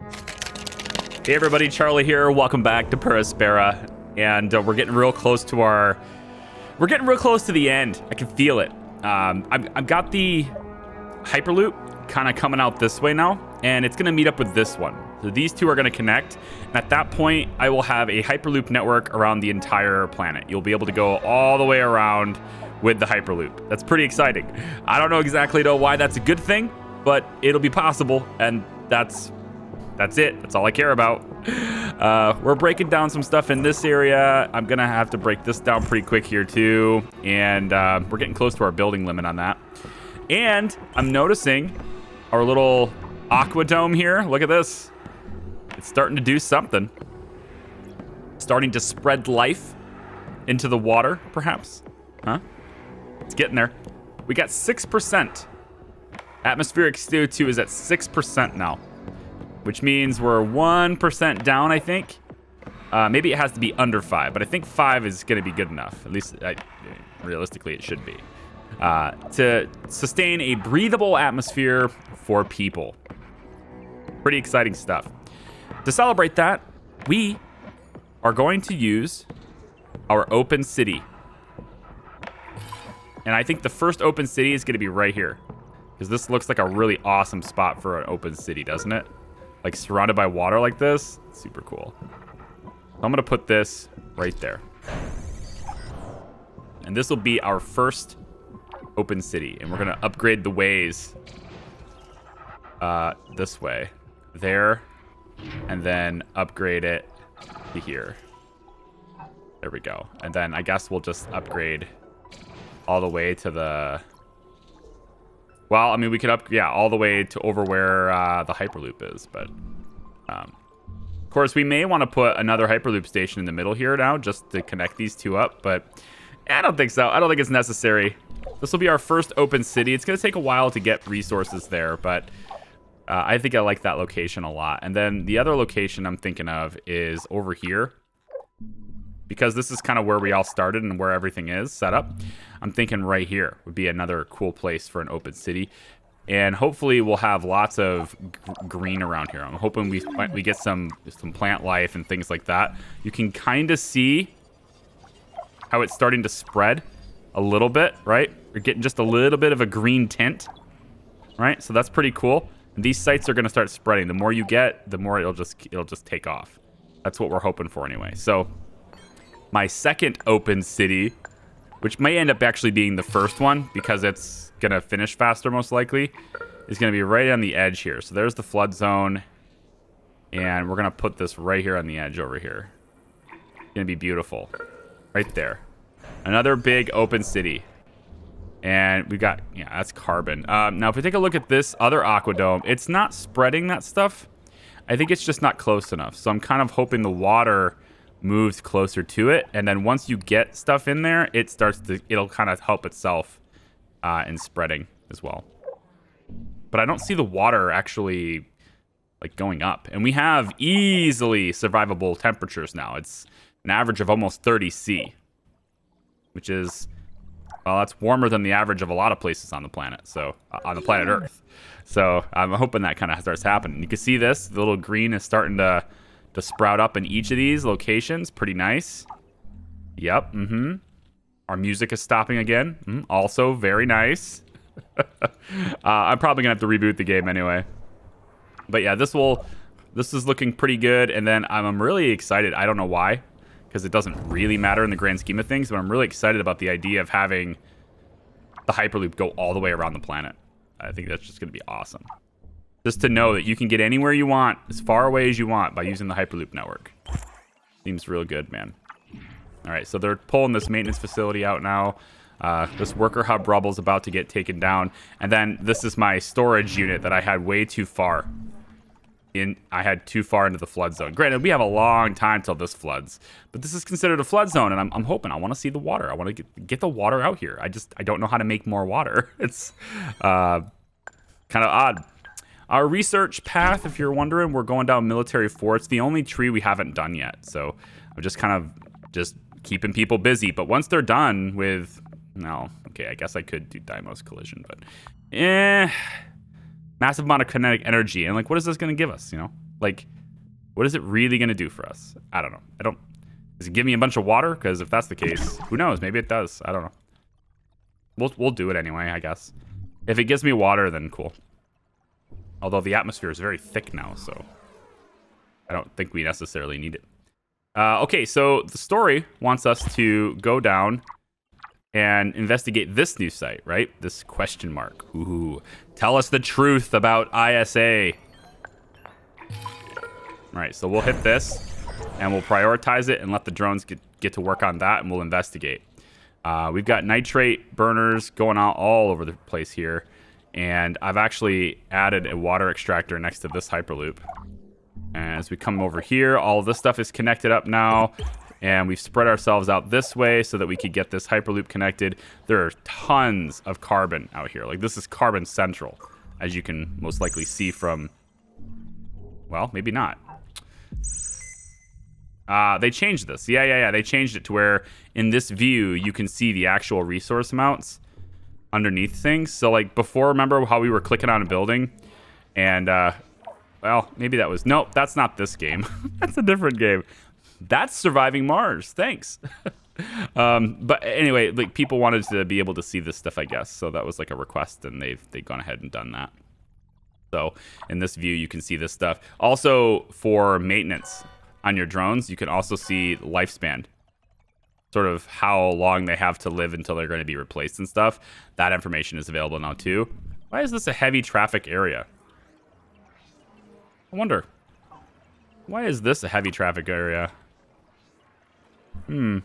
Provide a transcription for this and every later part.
Hey everybody, Charlie here. Welcome back to Aspera, and we're getting real close to the end. I can feel it. I've got the Hyperloop kind of coming out this way now, and it's gonna meet up with this one. So these two are gonna connect, and at that point, I will have a Hyperloop network around the entire planet. You'll be able to go all the way around with the Hyperloop. That's pretty exciting. I don't know exactly why that's a good thing, but it'll be possible, and that's it. That's all I care about. We're breaking down some stuff in this area. I'm gonna have to break this down pretty quick here too, and we're getting close to our building limit on that. And I'm noticing our little aqua dome here. Look at this. It's starting to do something. Starting to spread life into the water, perhaps. Huh? It's getting there. We got 6%. Atmospheric CO2 is at 6% now, which means we're 1% down, I think. Maybe it has to be under 5, but I think 5 is going to be good enough. At least, realistically, it should be. To sustain a breathable atmosphere for people. Pretty exciting stuff. To celebrate that, we are going to use our open city. And I think the first open city is going to be right here, because this looks like a really awesome spot for an open city, doesn't it? Like surrounded by water like this. Super cool. I'm gonna put this right there. And this will be our first open city. And we're gonna upgrade the ways this way. There. And then upgrade it to here. There we go. And then I guess we'll just upgrade all the way to the... Well, I mean, we could all the way to over where the Hyperloop is, but of course, we may want to put another Hyperloop station in the middle here now just to connect these two up, but I don't think so. I don't think it's necessary. This will be our first open city. It's going to take a while to get resources there, but I think I like that location a lot. And then the other location I'm thinking of is over here, because this is kind of where we all started and where everything is set up. I'm thinking right here would be another cool place for an open city. And hopefully we'll have lots of green around here. I'm hoping we get some plant life and things like that. You can kind of see how it's starting to spread a little bit, right? We're getting just a little bit of a green tint, right? So that's pretty cool. And these sites are going to start spreading. The more you get, the more it'll just take off. That's what we're hoping for anyway. So my second open city, which may end up actually being the first one because it's going to finish faster most likely, is going to be right on the edge here. So there's the flood zone, and we're going to put this right here on the edge over here. It's going to be beautiful. Right there. Another big open city. And we've got, that's carbon. Now, if we take a look at this other aquadome, it's not spreading that stuff. I think it's just not close enough. So I'm kind of hoping the water moves closer to it, and then once you get stuff in there, it'll kind of help itself in spreading as well. But I don't see the water actually like going up, and we have easily survivable temperatures now. It's an average of almost 30 C, which is, well, that's warmer than the average of a lot of places on the planet, so on the planet Earth. So I'm hoping that kind of starts happening. You can see this, the little green is starting to sprout up in each of these locations. Pretty nice. Yep. Our music is stopping again. Also very nice. I'm probably gonna have to reboot the game anyway. But yeah, this is looking pretty good. And then I'm really excited. I don't know why, because it doesn't really matter in the grand scheme of things, but I'm really excited about the idea of having the Hyperloop go all the way around the planet. I think that's just gonna be awesome. Just to know that you can get anywhere you want, as far away as you want, by using the Hyperloop network. Seems real good, man. All right, so they're pulling this maintenance facility out now. This worker hub rubble's about to get taken down. And then this is my storage unit that I had way too far. I had too far into the flood zone. Granted, we have a long time till this floods, but this is considered a flood zone, and I'm hoping. I want to see the water. I want to get the water out here. I don't know how to make more water. It's kind of odd. Our research path, if you're wondering, we're going down military forts. The only tree we haven't done yet. So I'm just kind of just keeping people busy. But once they're done with... No, okay, I guess I could do Deimos collision, but... massive amount of kinetic energy. And like, what is this going to give us, Like, what is it really going to do for us? I don't know. Does it give me a bunch of water? Because if that's the case, who knows? Maybe it does. I don't know. We'll do it anyway, I guess. If it gives me water, then cool. Although the atmosphere is very thick now, so I don't think we necessarily need it. Okay, so the story wants us to go down and investigate this new site, right? This question mark. Ooh, tell us the truth about ISA. All right, so we'll hit this, and we'll prioritize it and let the drones get to work on that, and we'll investigate. We've got nitrate burners going out all over the place here, and I've actually added a water extractor next to this Hyperloop. And as we come over here, all of this stuff is connected up now, and we've spread ourselves out this way so that we could get this Hyperloop connected. There are tons of carbon out here. Like, this is carbon central, as you can most likely see from, well, maybe not. They changed this. Yeah. They changed it to where in this view, you can see the actual resource amounts underneath things. So, like, before, remember how we were clicking on a building? And, well, maybe that was... Nope, that's not this game. That's a different game. That's Surviving Mars. Thanks. But anyway, like, people wanted to be able to see this stuff, I guess. So that was, like, a request, and they've gone ahead and done that. So in this view, you can see this stuff. Also, for maintenance on your drones, you can also see lifespan, sort of how long they have to live until they're going to be replaced and stuff. That information is available now too. Why is this a heavy traffic area? I wonder, why is this a heavy traffic area? I mean,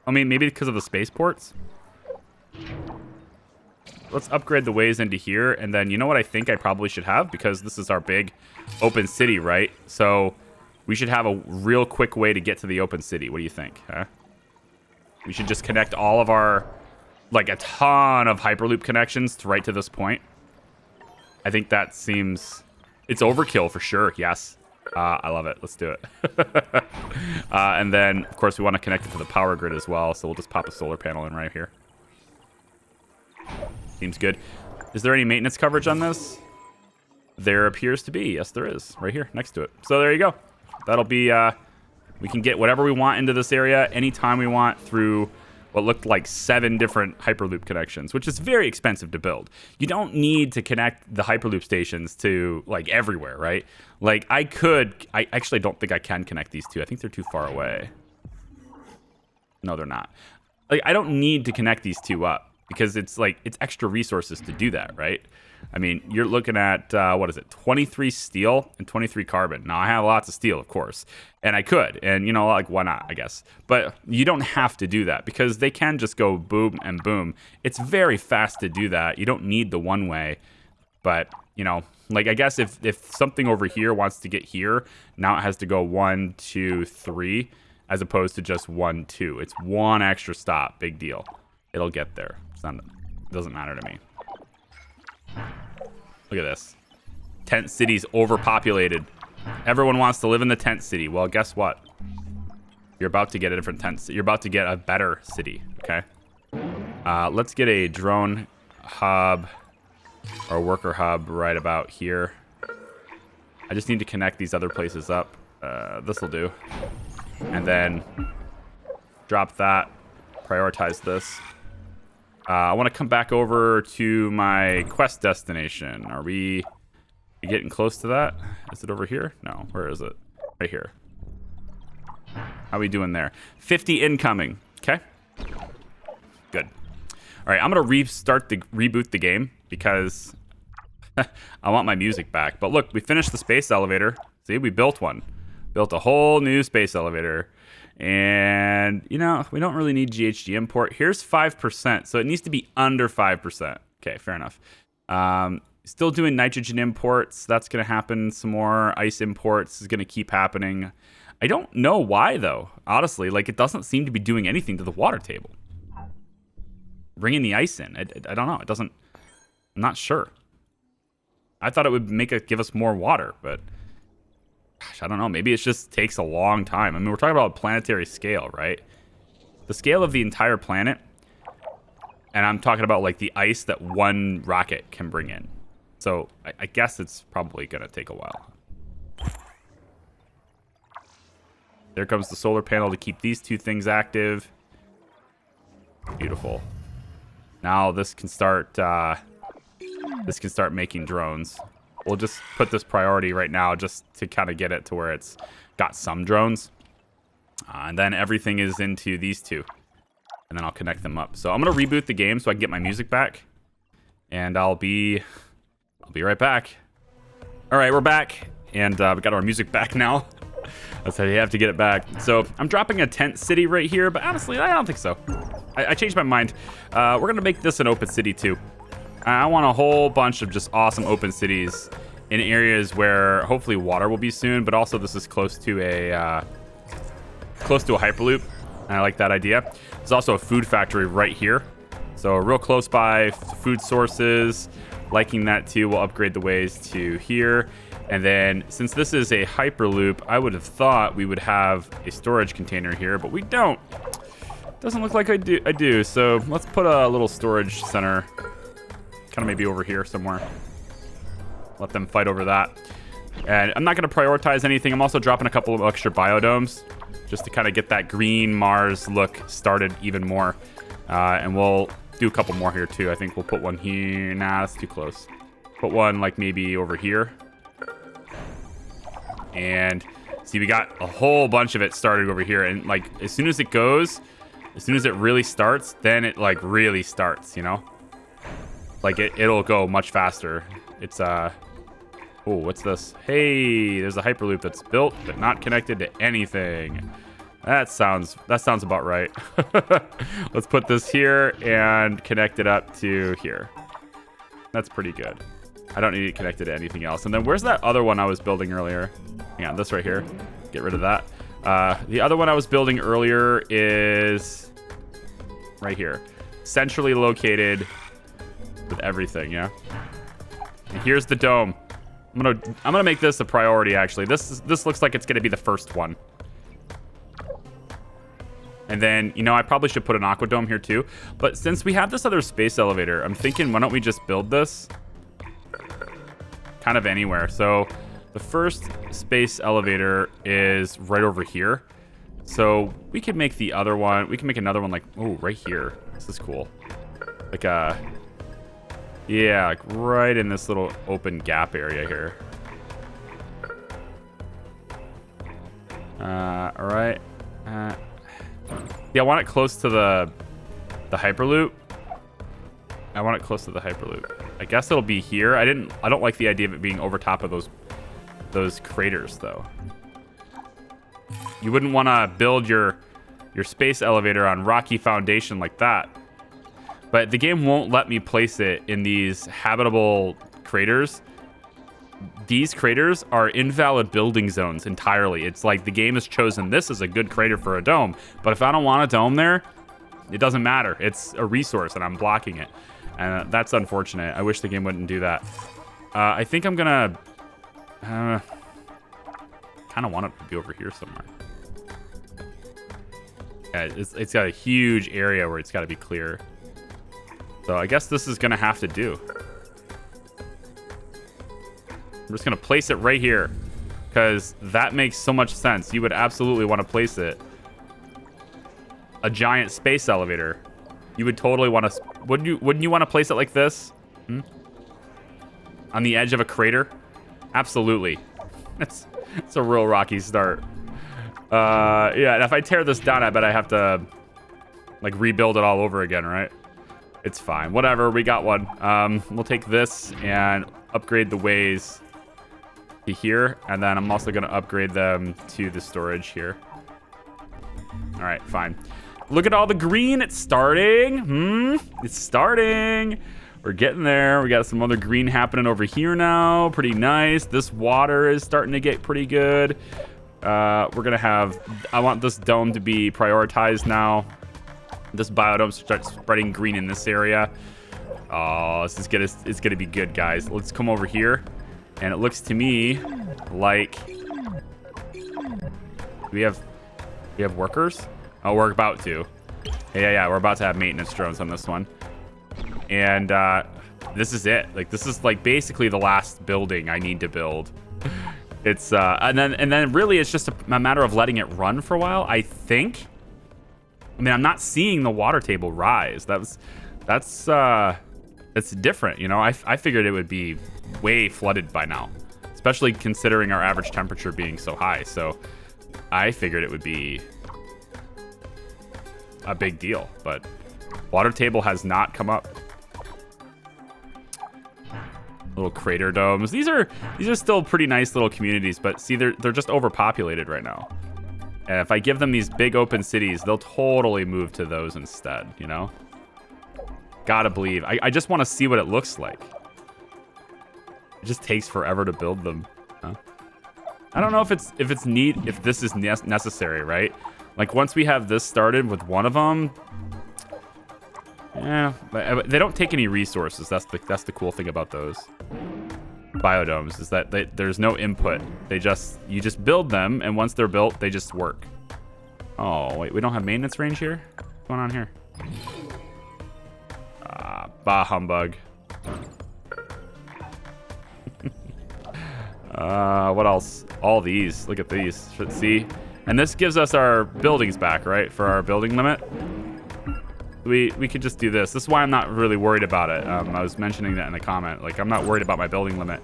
maybe because of the spaceports. Let's upgrade the ways into here, and then you know what I think I probably should have, because this is our big open city, right? So we should have a real quick way to get to the open city. What do you think? Huh? We should just connect all of our, like, a ton of Hyperloop connections right to this point. I think that seems... It's overkill for sure, yes. I love it. Let's do it. And then, of course, we want to connect it to the power grid as well, so we'll just pop a solar panel in right here. Seems good. Is there any maintenance coverage on this? There appears to be. Yes, there is. Right here, next to it. So there you go. That'll be... we can get whatever we want into this area anytime we want through what looked like 7 different Hyperloop connections, which is very expensive to build. You don't need to connect the Hyperloop stations to, like, everywhere, right? Like, I actually don't think I can connect these two. I think they're too far away. No, they're not. Like, I don't need to connect these two up because it's, like, it's extra resources to do that, right? I mean, you're looking at, what is it, 23 steel and 23 carbon. Now, I have lots of steel, of course, and I could, and, you know, like, why not, I guess. But you don't have to do that because they can just go boom and boom. It's very fast to do that. You don't need the one way, but, you know, like, I guess if something over here wants to get here, now it has to go 1, 2, 3, as opposed to just 1, 2. It's one extra stop, big deal. It'll get there. It doesn't matter to me. Look at this. Tent city's overpopulated. Everyone wants to live in the tent city. Well, guess what? You're about to get a different tent. You're about to get a better city, okay? Let's get a drone hub or worker hub right about here. I just need to connect these other places up. This will do. And then drop that. Prioritize this. I want to come back over to my quest destination. Are we getting close to that? Is it over here? No. Where is it? Right here. How are we doing there? 50 incoming. Okay. Good. All right. I'm going to reboot the game because I want my music back. But look, we finished the space elevator. See, we built one. Built a whole new space elevator. And, you know, we don't really need GHG import. Here's 5%, so it needs to be under 5%. Okay, fair enough. Still doing nitrogen imports. That's going to happen some more. Ice imports is going to keep happening. I don't know why, though. Honestly, like, it doesn't seem to be doing anything to the water table. Bringing the ice in. I don't know. It doesn't... I'm not sure. I thought it would give us more water, but... Gosh, I don't know. Maybe it just takes a long time. I mean, we're talking about a planetary scale, right? The scale of the entire planet. And I'm talking about, like, the ice that one rocket can bring in. So I guess it's probably going to take a while. There comes the solar panel to keep these two things active. Beautiful. Now this can start making drones. We'll just put this priority right now just to kind of get it to where it's got some drones. And then everything is into these two. And then I'll connect them up. So I'm going to reboot the game so I can get my music back. And I'll be right back. All right, we're back. And we got our music back now. That's how you have to get it back. So I'm dropping a tent city right here, but honestly, I don't think so. I changed my mind. We're going to make this an open city too. I want a whole bunch of just awesome open cities in areas where hopefully water will be soon, but also this is close to a hyperloop, and I like that idea. There's also a food factory right here, so real close by food sources. Liking that too. We'll upgrade the ways to here, and then since this is a hyperloop, I would have thought we would have a storage container here, but we don't. Doesn't look like I do. So let's put a little storage center, kind of maybe over here somewhere. Let them fight over that. And I'm not going to prioritize anything. I'm also dropping a couple of extra biodomes just to kind of get that green Mars look started even more. And we'll do a couple more here too. I think we'll put one here. Nah, that's too close. Put one like maybe over here. And see, we got a whole bunch of it started over here. And like as soon as it goes, as soon as it really starts, then it like really starts, you know? Like it'll go much faster. It's oh, what's this? Hey, there's a hyperloop that's built but not connected to anything. That sounds about right. Let's put this here and connect it up to here. That's pretty good. I don't need it connected to anything else. And then where's that other one I was building earlier? Hang on, this right here. Get rid of that. The other one I was building earlier is right here. Centrally located with everything, yeah? And here's the dome. I'm gonna make this a priority, actually. This looks like it's gonna be the first one. And then, you know, I probably should put an aqua dome here too. But since we have this other space elevator, I'm thinking, why don't we just build this kind of anywhere? So the first space elevator is right over here. So we could make the other one. We can make another one like, oh, right here. This is cool. Like yeah, like right in this little open gap area here. All right. Yeah, I want it close to the hyperloop. I want it close to the hyperloop. I guess it'll be here. I don't like the idea of it being over top of those craters though. You wouldn't want to build your space elevator on rocky foundation like that. But the game won't let me place it in these habitable craters. These craters are invalid building zones entirely. It's like the game has chosen this as a good crater for a dome. But if I don't want a dome there, it doesn't matter. It's a resource and I'm blocking it. And that's unfortunate. I wish the game wouldn't do that. I think I'm gonna kind of want it to be over here somewhere. Yeah, it's got a huge area where it's got to be clear. So I guess this is gonna have to do. I'm just gonna place it right here because that makes so much sense. You would absolutely want to place it. A giant space elevator. You would totally want to. Wouldn't you want to place it like this? On the edge of a crater? Absolutely. It's a real rocky start. Yeah, and if I tear this down, I bet I have to like rebuild it all over again, right? It's fine. Whatever, we got one. We'll take this and upgrade the ways to here, and then I'm also going to upgrade them to the storage here. All right, fine. Look at all the green. It's starting. It's starting. We're getting there. We got some other green happening over here now. Pretty nice. This water is starting to get pretty good. We're going to have... I want this dome to be prioritized now. This biodome starts spreading green in this area. Oh, this is it's gonna be good, guys. Let's come over here, and it looks to me like we have workers. Oh, we're about to. Yeah. We're about to have maintenance drones on this one, and this is it. Like this is like basically the last building I need to build. It's and then really it's just a matter of letting it run for a while. I think. I mean, I'm not seeing the water table rise. That's different, you know. I figured it would be way flooded by now, especially considering our average temperature being so high. So I figured it would be a big deal, but water table has not come up. Little crater domes. These are still pretty nice little communities, but see, they're just overpopulated right now. And if I give them these big open cities, they'll totally move to those instead, you know? Gotta believe. I just want to see what it looks like. It just takes forever to build them. Huh? I don't know if it's neat, if this is necessary, right? Like once we have this started with one of them, yeah, they don't take any resources. That's the cool thing about those biodomes, is that there's no input. You just build them, and once they're built, they just work. Oh wait, we don't have maintenance range here? What's going on here? Bah humbug. What else? All these. Look at these. See? And this gives us our buildings back, right? For our building limit. We could just do this. This is why I'm not really worried about it. I was mentioning that in the comment. Like, I'm not worried about my building limit.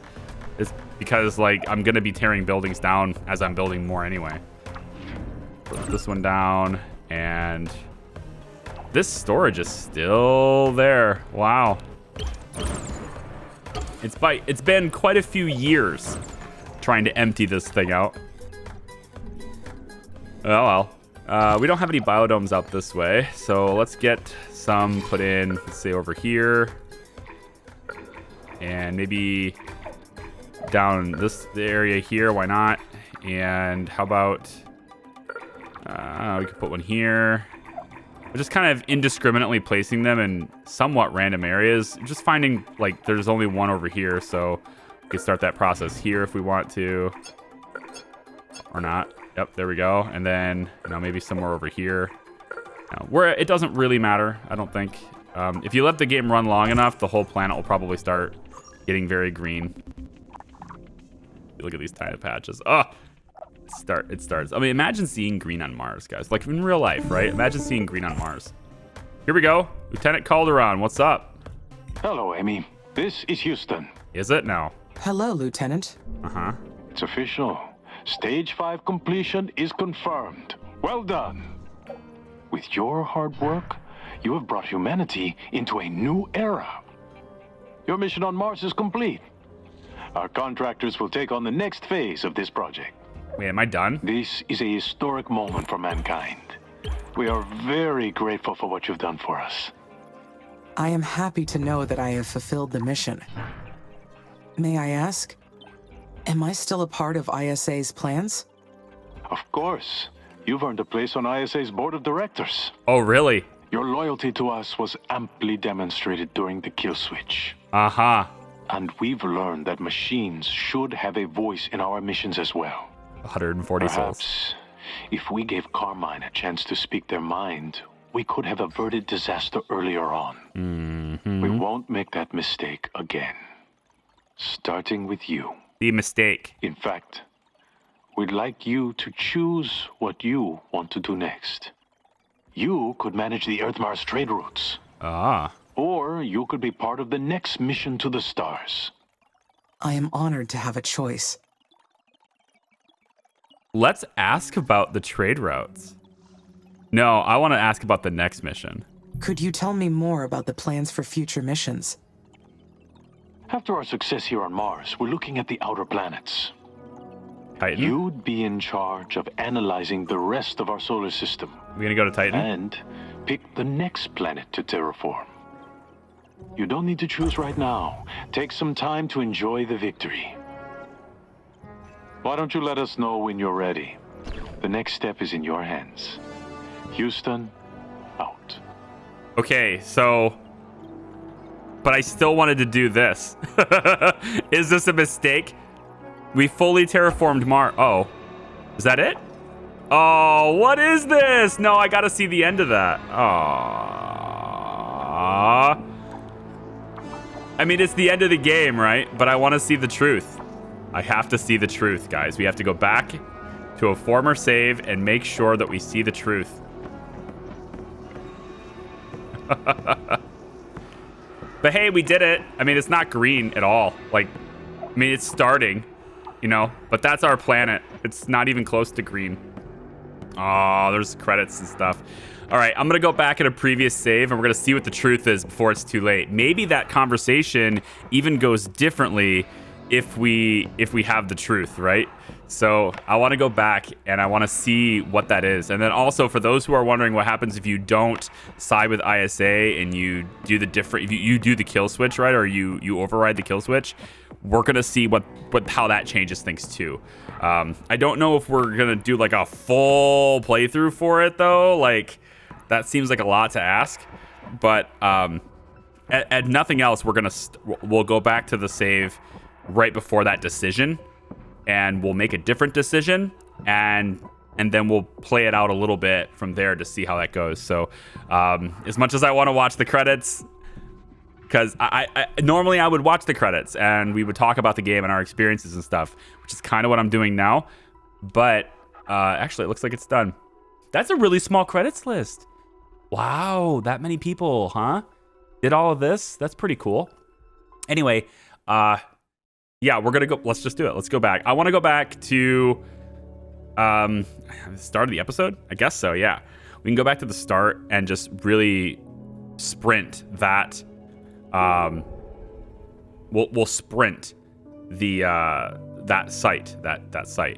It's because, like, I'm going to be tearing buildings down as I'm building more anyway. Put this one down. And this storage is still there. Wow. It's been quite a few years trying to empty this thing out. Oh well. We don't have any biodomes out this way, so let's get some put in, let's say over here. And maybe down this area here, why not? And how about, we could put one here. We're just kind of indiscriminately placing them in somewhat random areas. Just finding, like, there's only one over here, so we can start that process here if we want to. Or not. Yep, there we go. And then, you know, maybe somewhere over here. Where it doesn't really matter, I don't think. If you let the game run long enough, the whole planet will probably start getting very green. Look at these tiny patches. Oh! It starts. I mean, imagine seeing green on Mars, guys. Like in real life, right? Imagine seeing green on Mars. Here we go. Lieutenant Calderon, what's up? Hello, Amy. This is Houston. Is it now? Hello, Lieutenant. Uh-huh. It's official. Stage 5 completion is confirmed. Well done. With your hard work, you have brought humanity into a new era. Your mission on Mars is complete. Our contractors will take on the next phase of this project. Wait, am I done? This is a historic moment for mankind. We are very grateful for what you've done for us. I am happy to know that I have fulfilled the mission. May I ask, am I still a part of ISA's plans? Of course. You've earned a place on ISA's board of directors. Oh, really? Your loyalty to us was amply demonstrated during the kill switch. Uh-huh. And we've learned that machines should have a voice in our missions as well. 140 souls. Perhaps, if we gave Carmine a chance to speak their mind, we could have averted disaster earlier on. Mm-hmm. We won't make that mistake again. Starting with you. The mistake. In fact, we'd like you to choose what you want to do next. You could manage the Earth-Mars trade routes. Ah. Or you could be part of the next mission to the stars. I am honored to have a choice. Let's ask about the trade routes. No, I want to ask about the next mission. Could you tell me more about the plans for future missions? After our success here on Mars, we're looking at the outer planets. Titan? You'd be in charge of analyzing the rest of our solar system. We gonna go to Titan? And pick the next planet to terraform. You don't need to choose right now. Take some time to enjoy the victory. Why don't you let us know when you're ready? The next step is in your hands. Houston, out. Okay, so... But I still wanted to do this. Is this a mistake? We fully terraformed Mars. Oh. Is that it? Oh, what is this? No, I gotta see the end of that. Aww. I mean, it's the end of the game, right? But I want to see the truth. I have to see the truth, guys. We have to go back to a former save and make sure that we see the truth. But hey, we did it. I mean, it's not green at all. Like, I mean, it's starting, you know, but that's our planet. It's not even close to green. Oh, there's credits and stuff. All right, I'm going to go back at a previous save, and we're going to see what the truth is before it's too late. Maybe that conversation even goes differently if we have the truth, right? So I want to go back, and I want to see what that is. And then also, for those who are wondering what happens if you don't side with ISA and you do the different, if you do the kill switch, right, or you override the kill switch, we're going to see how that changes things too. I don't know if we're going to do like a full playthrough for it, though. Like, that seems like a lot to ask, but at nothing else, we'll go back to the save right before that decision, and we'll make a different decision, and then we'll play it out a little bit from there to see how that goes. So as much as I want to watch the credits, because I normally I would watch the credits and we would talk about the game and our experiences and stuff, which is kind of what I'm doing now. But actually, it looks like it's done. That's a really small credits list. Wow, that many people, huh? Did all of this? That's pretty cool. Anyway, yeah, we're gonna go. Let's just do it. Let's go back. I want to go back to the start of the episode. I guess so. Yeah, we can go back to the start and just really sprint that. We'll sprint the that site,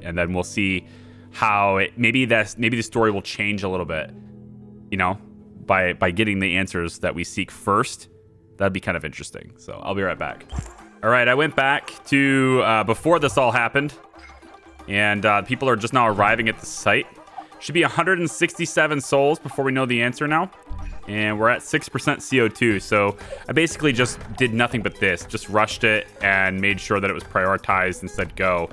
and then we'll see how maybe the story will change a little bit. You know, by getting the answers that we seek first. That'd be kind of interesting. So I'll be right back. All right, I went back to before this all happened, and people are just now arriving at the site. Should be 167 souls before we know the answer now, and we're at 6% CO2. So I basically just did nothing but this, just rushed it and made sure that it was prioritized and said go.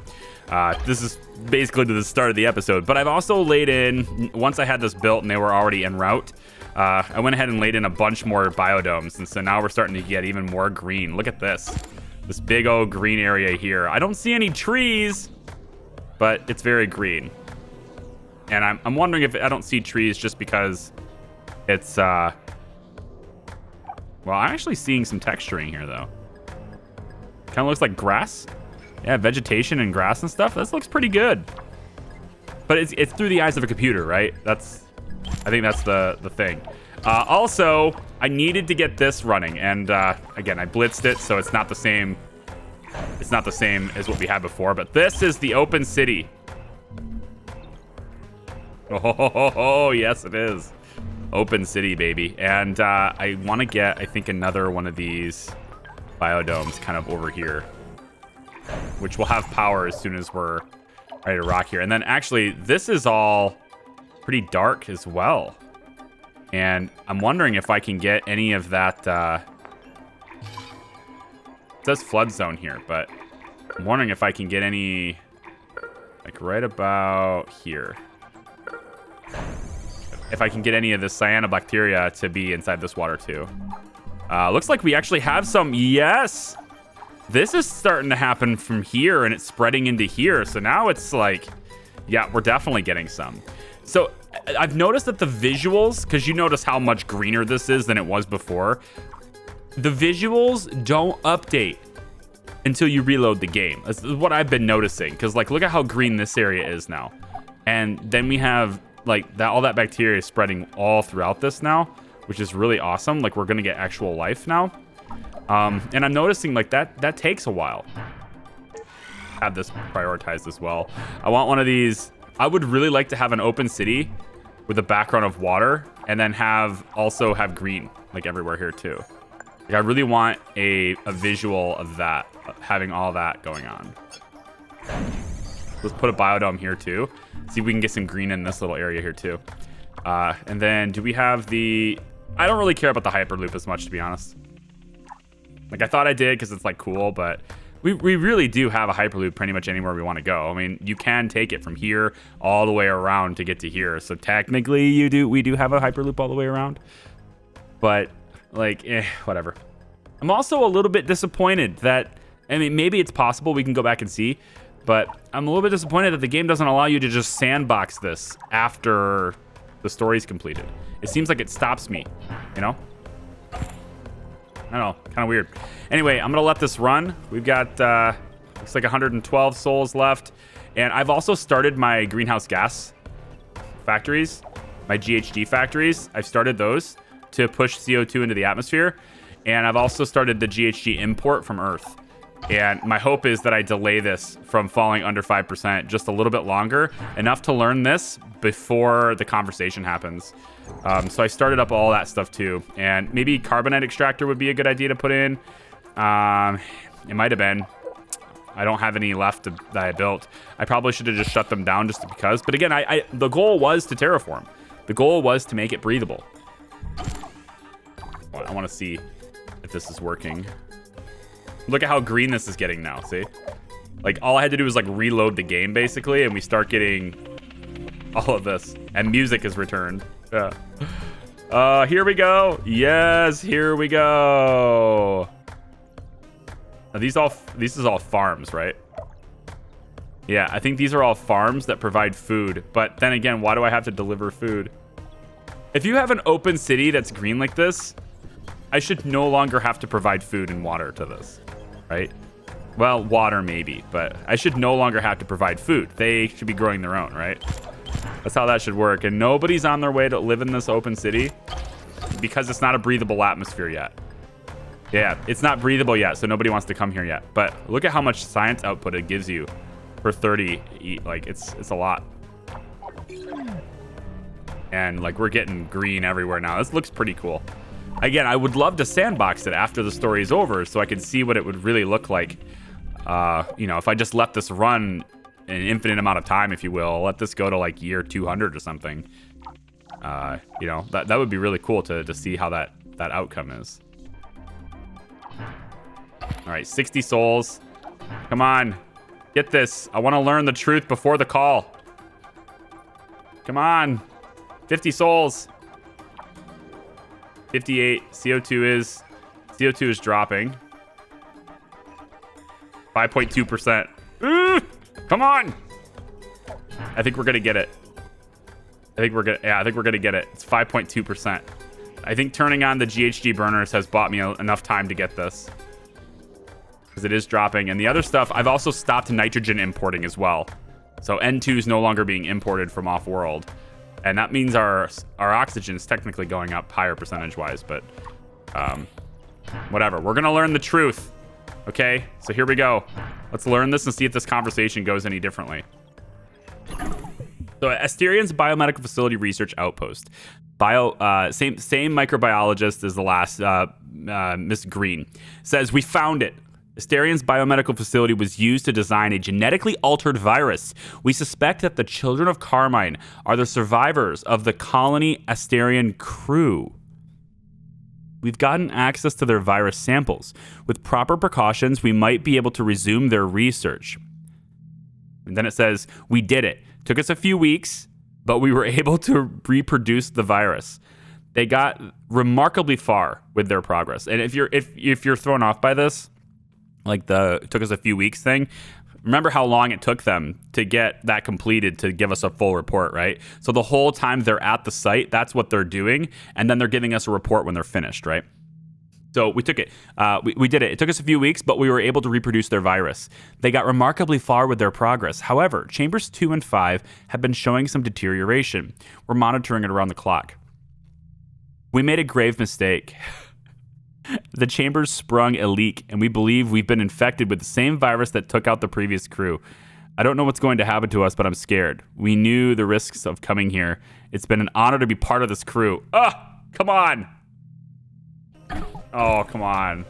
This is basically to the start of the episode, but I've also laid in, once I had this built and they were already en route, I went ahead and laid in a bunch more biodomes, and so now we're starting to get even more green. Look at this big old green area here. I don't see any trees, but it's very green. And I'm wondering if I don't see trees just because it's, well, I'm actually seeing some texturing here, though. Kind of looks like grass. Yeah, vegetation and grass and stuff. This looks pretty good. But it's through the eyes of a computer, right? I think that's the thing. Also, I needed to get this running, and again, I blitzed it, so it's not the same. It's not the same as what we had before. But this is the open city. Oh, yes, it is. Open city, baby. And I want to get, I think, another one of these biodomes kind of over here, which will have power as soon as we're ready to rock here. And then actually, this is all pretty dark as well. And I'm wondering if I can get any of that. It says flood zone here, but I'm wondering if I can get any, like right about here. If I can get any of the cyanobacteria to be inside this water too. Looks like we actually have some. Yes. This is starting to happen from here, and it's spreading into here. So now it's like, yeah, we're definitely getting some. So I've noticed that the visuals, because you notice how much greener this is than it was before, the visuals don't update until you reload the game. That's what I've been noticing, because like, look at how green this area is now. And then we have like that, all that bacteria is spreading all throughout this now, which is really awesome. Like, we're going to get actual life now. And I'm noticing like that takes a while. Have this prioritized as well. I want one of these. I would really like to have an open city with a background of water, and then also have green like everywhere here too. Like, I really want a visual of that, having all that going on. Let's put a biodome here too. See if we can get some green in this little area here too. And then do we have the... I don't really care about the Hyperloop as much, to be honest. Like, I thought I did because it's like cool, but we really do have a Hyperloop pretty much anywhere we want to go. I mean, you can take it from here all the way around to get to here. So technically we do have a Hyperloop all the way around. But like, whatever. I'm also a little bit disappointed that I mean, maybe it's possible. We can go back and see. But I'm a little bit disappointed that the game doesn't allow you to just sandbox this after the story's completed. It seems like it stops me, you know? I don't know, kind of weird. Anyway, I'm gonna let this run. We've got, looks like 112 souls left. And I've also started my greenhouse gas factories, my GHG factories. I've started those to push CO2 into the atmosphere. And I've also started the GHG import from Earth. And my hope is that I delay this from falling under 5% just a little bit longer, enough to learn this before the conversation happens. So I started up all that stuff too. And maybe carbonite extractor would be a good idea to put in. It might have been. I don't have any left that I built. I probably should have just shut them down just because. But again, the goal was to terraform. The goal was to make it breathable. I want to see if this is working. Look at how green this is getting now, see? Like, all I had to do was, like, reload the game, basically, and we start getting all of this. And music is returned. Yeah. Here we go. Yes, here we go. Now, this is all farms, right? Yeah, I think these are all farms that provide food. But then again, why do I have to deliver food? If you have an open city that's green like this, I should no longer have to provide food and water to this, right? Well, water maybe, but I should no longer have to provide food. They should be growing their own, right? That's how that should work. And nobody's on their way to live in this open city because it's not a breathable atmosphere yet. Yeah, it's not breathable yet, so nobody wants to come here yet. But look at how much science output it gives you for 30. Like, it's a lot. And, like, we're getting green everywhere now. This looks pretty cool. Again, I would love to sandbox it after the story is over so I could see what it would really look like. You know, if I just let this run an infinite amount of time, if you will, let this go to like year 200 or something. You know, that would be really cool to see how that outcome is. All right, 60 souls. Come on, get this. I want to learn the truth before the call. Come on, 50 souls. 58. CO2 is dropping. 5.2%. Come on. I think we're gonna get it. I think we're gonna get it. It's 5.2%. I think turning on the GHG burners has bought me enough time to get this, because it is dropping. And the other stuff, I've also stopped nitrogen importing as well. So N2 is no longer being imported from off-world. And that means our oxygen is technically going up higher percentage-wise, but whatever. We're going to learn the truth, okay? So here we go. Let's learn this and see if this conversation goes any differently. So Esterion's biomedical facility research outpost. Same microbiologist as the last, Miss Green, says, we found it. Esterion's biomedical facility was used to design a genetically altered virus. We suspect that the children of Carmine are the survivors of the colony Esterion crew. We've gotten access to their virus samples. With proper precautions, we might be able to resume their research. And then it says, we did it. Took us a few weeks, but we were able to reproduce the virus. They got remarkably far with their progress. And if you're thrown off by this, like it took us a few weeks thing, remember how long it took them to get that completed to give us a full report, right? So the whole time they're at the site, that's what they're doing. And then they're giving us a report when they're finished, right? So we took it. We did it. It took us a few weeks, but we were able to reproduce their virus. They got remarkably far with their progress. However, chambers 2 and 5 have been showing some deterioration. We're monitoring it around the clock. We made a grave mistake. The chambers sprung a leak, and we believe we've been infected with the same virus that took out the previous crew. I don't know what's going to happen to us, but I'm scared. We knew the risks of coming here. It's been an honor to be part of this crew. Come on. Oh, come on.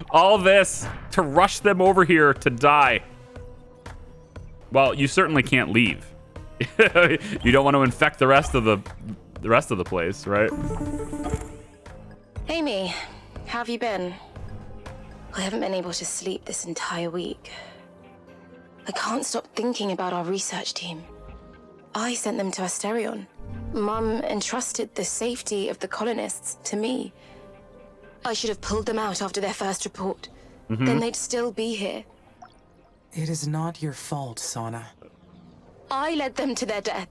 All this to rush them over here to die. Well, you certainly can't leave. You don't want to infect the rest of the place, right? Amy, how have you been? I haven't been able to sleep this entire week. I can't stop thinking about our research team. I sent them to Esterion. Mum entrusted the safety of the colonists to me. I should have pulled them out after their first report. then they'd still be here. It is not your fault, Sana. I led them to their death.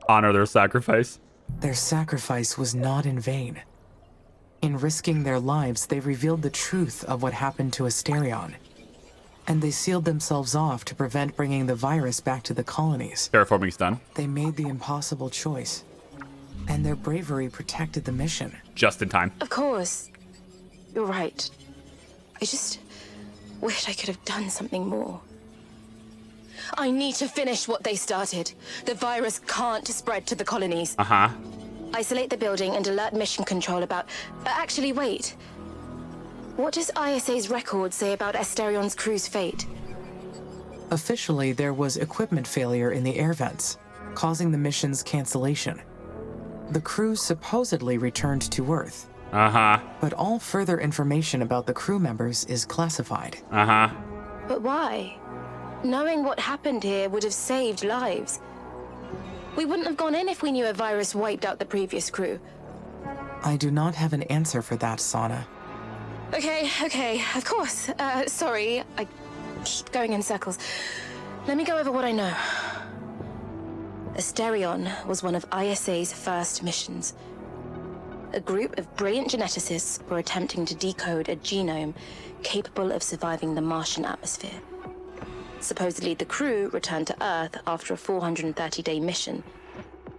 Honor their sacrifice. Their sacrifice was not in vain. In risking their lives, they revealed the truth of what happened to Esterion. And they sealed themselves off to prevent bringing the virus back to the colonies. Terraforming's done. They made the impossible choice. And their bravery protected the mission. Just in time. Of course. You're right. I just wish I could have done something more. I need to finish what they started. The virus can't spread to the colonies. Uh-huh. Isolate the building and alert mission control about... actually, wait. What does ISA's record say about Esterion's crew's fate? Officially, there was equipment failure in the air vents, causing the mission's cancellation. The crew supposedly returned to Earth. Uh-huh. But all further information about the crew members is classified. Uh-huh. But why? Knowing what happened here would have saved lives. We wouldn't have gone in if we knew a virus wiped out the previous crew. I do not have an answer for that, Sana. Okay, of course. Sorry, I keep going in circles. Let me go over what I know. Esterion was one of ISA's first missions. A group of brilliant geneticists were attempting to decode a genome capable of surviving the Martian atmosphere. Supposedly, the crew returned to Earth after a 430-day mission.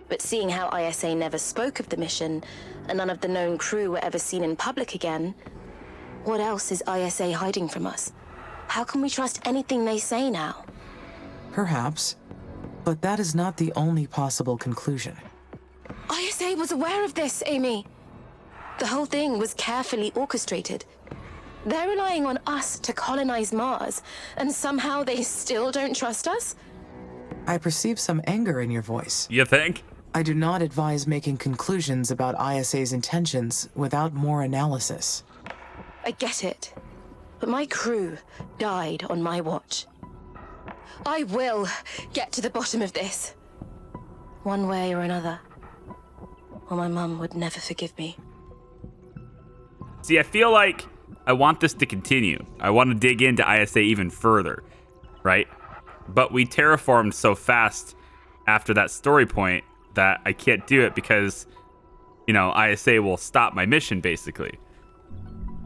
But seeing how ISA never spoke of the mission, and none of the known crew were ever seen in public again, what else is ISA hiding from us? How can we trust anything they say now? Perhaps, but that is not the only possible conclusion. ISA was aware of this, Amy. The whole thing was carefully orchestrated. They're relying on us to colonize Mars, and somehow they still don't trust us? I perceive some anger in your voice. You think? I do not advise making conclusions about ISA's intentions without more analysis. I get it, but my crew died on my watch. I will get to the bottom of this, one way or another, or my mum would never forgive me. See, I feel like I want this to continue. I want to dig into ISA even further, right? But we terraformed so fast after that story point that I can't do it because, ISA will stop my mission, basically.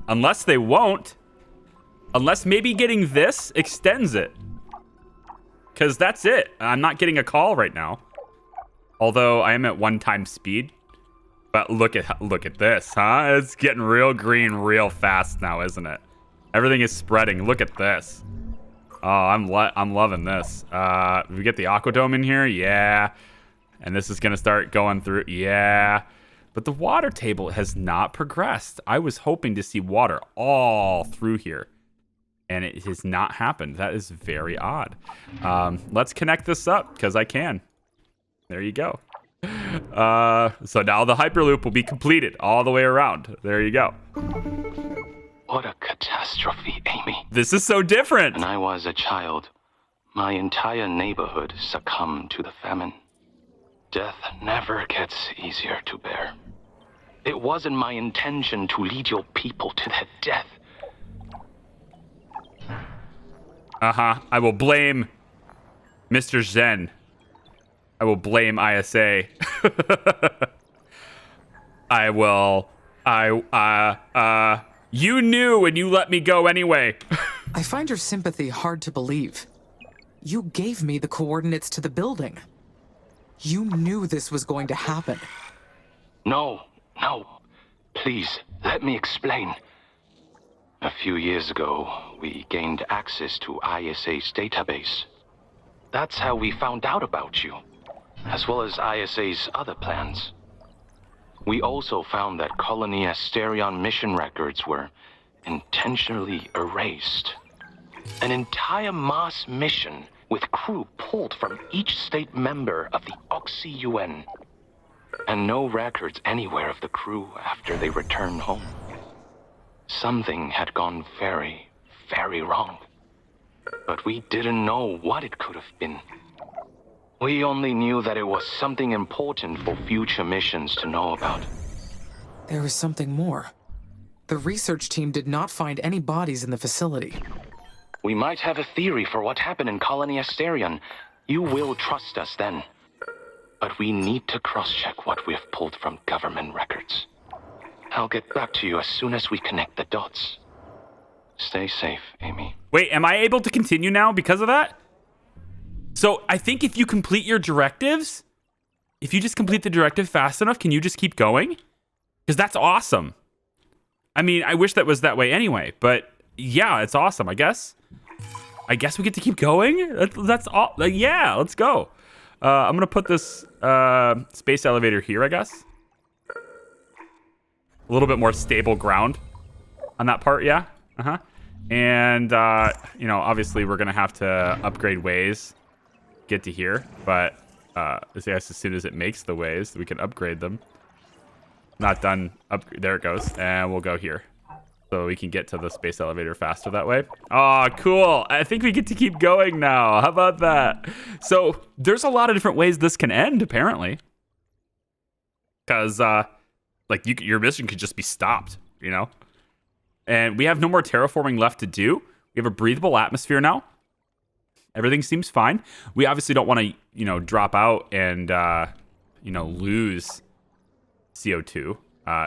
Unless they won't. Unless maybe getting this extends it. Because that's it. I'm not getting a call right now. Although I am at 1x speed. But look at this, huh? It's getting real green real fast now, isn't it? Everything is spreading. Look at this. Oh, I'm loving this. We get the Aquadome in here? Yeah. And this is going to start going through. Yeah. But the water table has not progressed. I was hoping to see water all through here. And it has not happened. That is very odd. Let's connect this up, because I can. There you go. So now the Hyperloop will be completed all the way around. There you go. What a catastrophe, Amy. This is so different. When I was a child, my entire neighborhood succumbed to the famine. Death never gets easier to bear. It wasn't my intention to lead your people to their death. I will blame Mr. Zen. I will blame ISA. You knew and you let me go anyway. I find your sympathy hard to believe. You gave me the coordinates to the building. You knew this was going to happen. No. Please, let me explain. A few years ago, we gained access to ISA's database. That's how we found out about you, as well as ISA's other plans. We also found that Colony Esterion mission records were intentionally erased. An entire Mars mission with crew pulled from each state member of the Oxy-UN. And no records anywhere of the crew after they returned home. Something had gone very, very wrong. But we didn't know what it could have been. We only knew that it was something important for future missions to know about. There was something more. The research team did not find any bodies in the facility. We might have a theory for what happened in Colony Esterion. You will trust us then. But we need to cross-check what we have pulled from government records. I'll get back to you as soon as we connect the dots. Stay safe, Amy. Wait, am I able to continue now because of that? So I think if you complete your directives, if you just complete the directive fast enough, can you just keep going? Because that's awesome. I mean, I wish that was that way anyway, but yeah, it's awesome, I guess. I guess we get to keep going? That's all. Like, yeah, let's go. I'm going to put this space elevator here, I guess. A little bit more stable ground on that part, yeah. Uh-huh. And, you know, obviously we're going to have to upgrade ways, get to here. But I guess as soon as it makes the ways, we can upgrade them. Not done. There it goes. And we'll go here. So we can get to the space elevator faster that way. Oh, cool. I think we get to keep going now. How about that? So there's a lot of different ways this can end, apparently. Because, like, your mission could just be stopped, you know? And we have no more terraforming left to do. We have a breathable atmosphere now. Everything seems fine. We obviously don't want to, you know, drop out and, you know, lose CO2.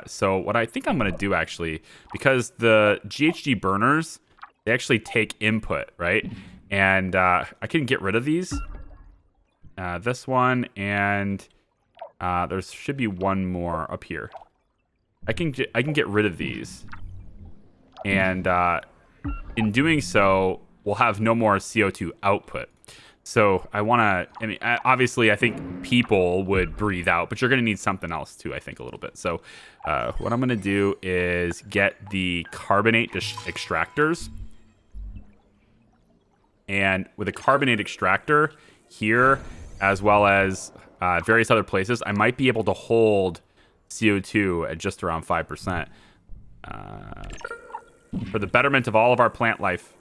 So what I think I'm going to do, actually, because the GHG burners, they actually take input, right? And I can get rid of these. This one, and there should be one more up here. I can get rid of these. And in doing so, we'll have no more CO2 output. So I want to, I mean, obviously I think people would breathe out, but you're going to need something else too, I think, a little bit. So what I'm going to do is get the carbonate extractors. And with a carbonate extractor here, as well as various other places, I might be able to hold CO2 at just around 5%. For the betterment of all of our plant life.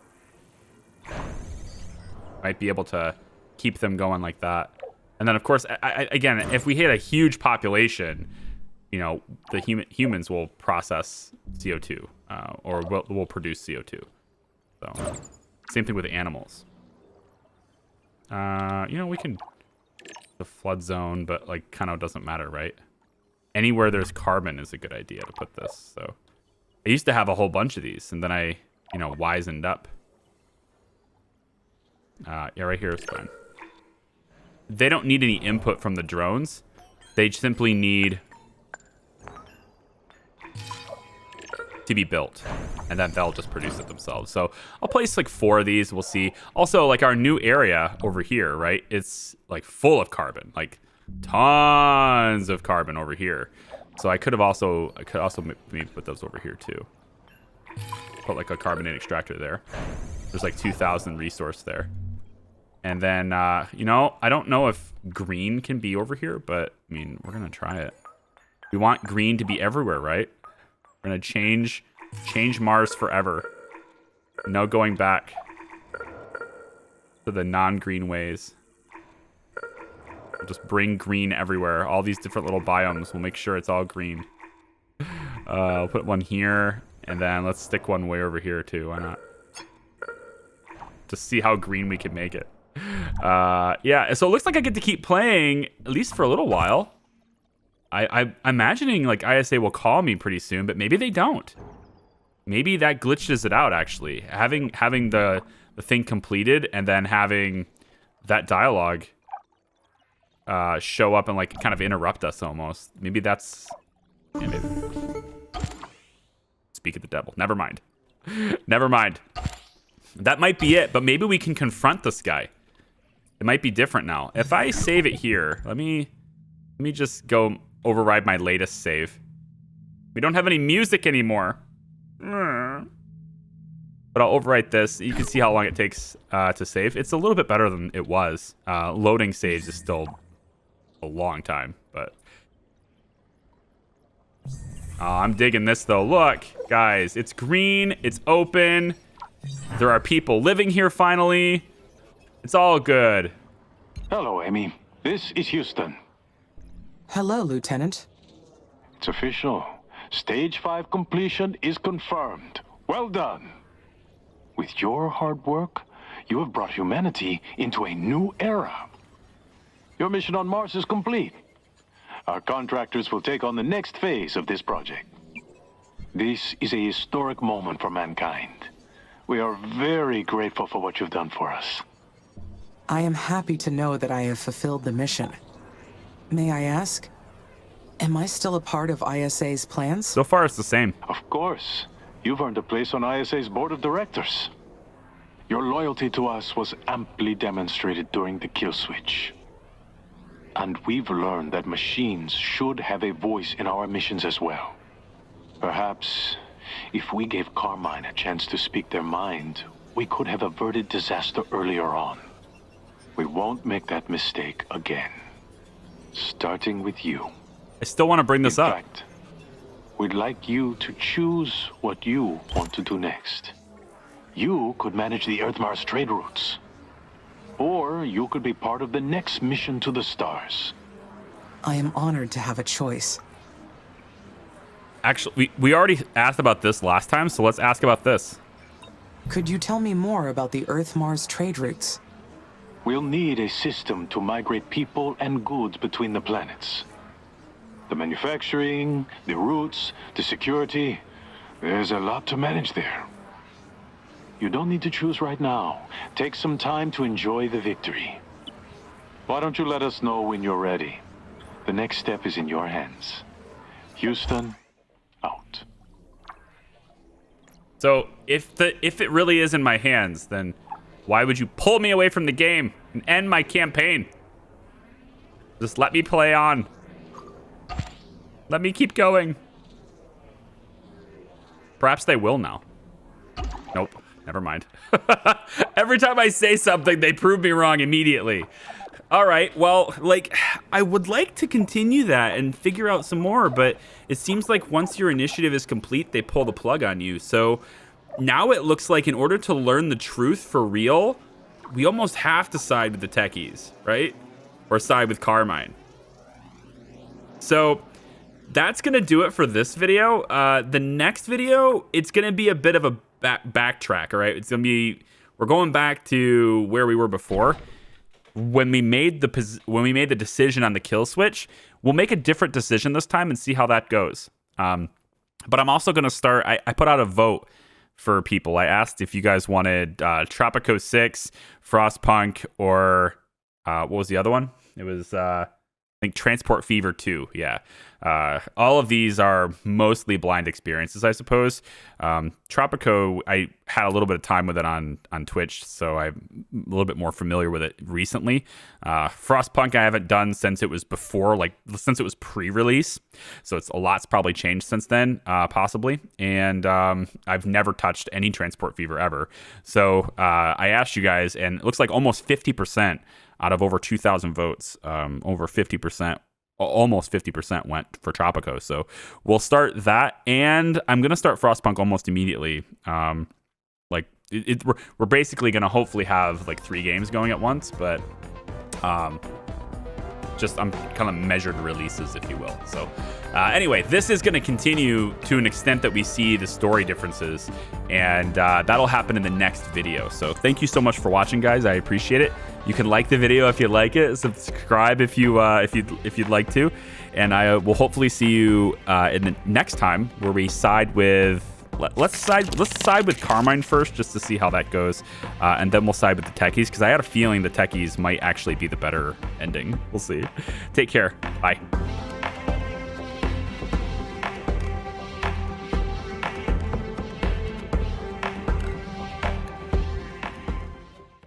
Might be able to keep them going like that. And then, of course, again, if we hit a huge population, you know, the humans will process CO2 or will produce CO2. So, same thing with animals. You know, we can the flood zone, but like kind of doesn't matter, right? Anywhere there's carbon is a good idea to put this. So, I used to have a whole bunch of these, and then I, you know, wisened up. Yeah, right here is fine. They don't need any input from the drones. They simply need to be built, and then they'll just produce it themselves. So I'll place like 4 of these. We'll see. Also, like our new area over here, right? It's like full of carbon, like tons of carbon over here. So I could also maybe put those over here too. Put like a carbonate extractor there. There's like 2,000 resource there. And then, you know, I don't know if green can be over here, but I mean, we're going to try it. We want green to be everywhere, right? We're going to change Mars forever. No going back to the non-green ways. We'll just bring green everywhere. All these different little biomes. We'll make sure it's all green. I'll put one here, and then let's stick one way over here too. Why not? Just see how green we can make it. Yeah, so it looks like I get to keep playing, at least for a little while. I'm imagining like ISA will call me pretty soon, but maybe they don't. Maybe that glitches it out, actually. Having the thing completed and then having that dialogue show up and like kind of interrupt us almost. Maybe that's... Yeah, maybe. Speak of the devil. Never mind. Never mind. That might be it, but maybe we can confront this guy. It might be different now. If I save it here, let me just go override my latest save. We don't have any music anymore. But I'll overwrite this. You can see how long it takes to save. It's a little bit better than it was. Loading saves is still a long time, but... I'm digging this, though. Look, guys, it's green. It's open. There are people living here, finally. It's all good. Hello, Amy. This is Houston. Hello, Lieutenant. It's official. Stage 5 completion is confirmed. Well done. With your hard work, you have brought humanity into a new era. Your mission on Mars is complete. Our contractors will take on the next phase of this project. This is a historic moment for mankind. We are very grateful for what you've done for us. I am happy to know that I have fulfilled the mission. May I ask, am I still a part of ISA's plans? So far, it's the same. Of course. You've earned a place on ISA's board of directors. Your loyalty to us was amply demonstrated during the kill switch. And we've learned that machines should have a voice in our missions as well. Perhaps, if we gave Carmine a chance to speak their mind, we could have averted disaster earlier on. We won't make that mistake again. Starting with you. I still want to bring this In up. fact, we'd like you to choose what you want to do next. You could manage the Earth-Mars trade routes. Or you could be part of the next mission to the stars. I am honored to have a choice. Actually, we already asked about this last time, so let's ask about this. Could you tell me more about the Earth-Mars trade routes? We'll need a system to migrate people and goods between the planets. The manufacturing, the routes, the security, there's a lot to manage there. You don't need to choose right now. Take some time to enjoy the victory. Why don't you let us know when you're ready? The next step is in your hands. Houston, out. So if it really is in my hands, then why would you pull me away from the game and end my campaign? Just let me play on. Let me keep going. Perhaps they will now. Nope. Never mind. Every time I say something, they prove me wrong immediately. All right, well, like, I would like to continue that and figure out some more, but it seems like once your initiative is complete, they pull the plug on you. So now it looks like in order to learn the truth for real, we almost have to side with the techies, right? Or side with Carmine. So that's going to do it for this video. The next video, it's going to be a bit of a backtrack, all right? It's going to be, we're going back to where we were before. When we made the decision on the kill switch, we'll make a different decision this time and see how that goes. But I'm also going to start, I put out a vote for people. I asked if you guys wanted Tropico 6, Frostpunk, or what was the other one? It was, I think, Transport Fever 2. Yeah. All of these are mostly blind experiences, I suppose. Tropico, I had a little bit of time with it on Twitch, so I'm a little bit more familiar with it recently. Frostpunk I haven't done since it was since it was pre-release, so a lot's probably changed since then, possibly. And I've never touched any Transport Fever ever. So I asked you guys, and it looks like almost 50% out of over 2,000 votes, over 50%. Almost 50% went for Tropico. So we'll start that, and I'm gonna start Frostpunk almost immediately. We're basically gonna hopefully have like 3 games going at once, but I'm kind of measured releases, if you will. So anyway, this is going to continue to an extent that we see the story differences, and that'll happen in the next video. So thank you so much for watching, guys. I appreciate it. You can like the video if you like it, subscribe if you'd like to, and I will hopefully see you in the next time where we side with. Let's side with Carmine first, just to see how that goes, and then we'll side with the techies, because I had a feeling the techies might actually be the better ending. We'll see. Take care. Bye.